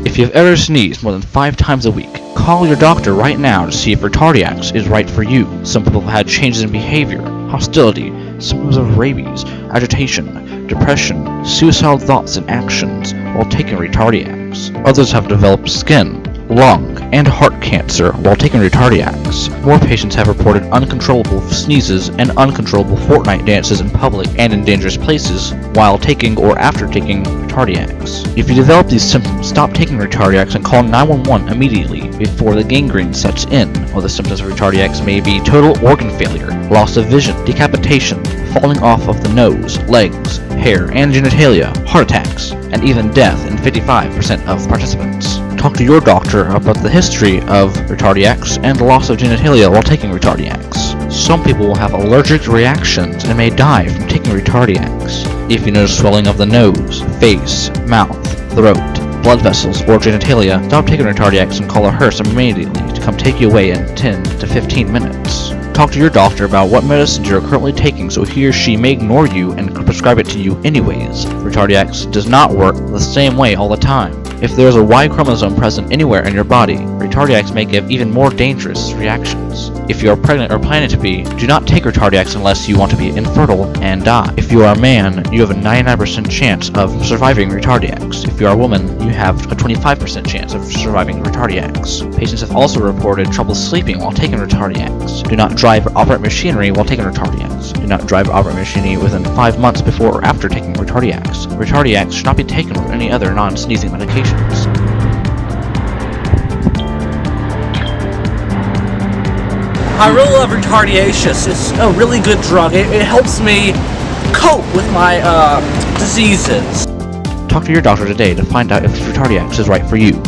If you've ever sneezed more than 5 times a week, call your doctor right now to see if Retardiax is right for you. Some people have had changes in behavior, hostility, symptoms of rabies, agitation, depression, suicidal thoughts and actions while taking Retardiax. Others have developed skin, lung, and heart cancer while taking Retardiax. More patients have reported uncontrollable sneezes and uncontrollable Fortnite dances in public and in dangerous places while taking or after taking Retardiax. If you develop these symptoms, stop taking Retardiax and call 911 immediately before the gangrene sets in. While the symptoms of Retardiax may be total organ failure, loss of vision, decapitation, falling off of the nose, legs, hair, and genitalia, heart attacks, and even death in 55% of participants. Talk to your doctor about the history of Retardiax and loss of genitalia while taking Retardiax. Some people will have allergic reactions and may die from taking Retardiax. If you notice swelling of the nose, face, mouth, throat, blood vessels, or genitalia, stop taking Retardiax and call a hearse immediately to come take you away in 10 to 15 minutes. Talk to your doctor about what medicines you're currently taking so he or she may ignore you and prescribe it to you anyways. Retardiax does not work the same way all the time. If there is a Y chromosome present anywhere in your body, Retardiax may give even more dangerous reactions. If you are pregnant or planning to be, do not take Retardiax unless you want to be infertile and die. If you are a man, you have a 99% chance of surviving Retardiax. If you are a woman, you have a 25% chance of surviving Retardiax. Patients have also reported trouble sleeping while taking Retardiax. Do not drive or operate machinery while taking Retardiax. Do not drive or operate machinery within 5 months before or after taking Retardiax. Retardiax should not be taken with any other non-sneezing medications. I really love Retardiaceous. It's a really good drug. It helps me cope with my diseases. Talk to your doctor today to find out if Retardiax is right for you.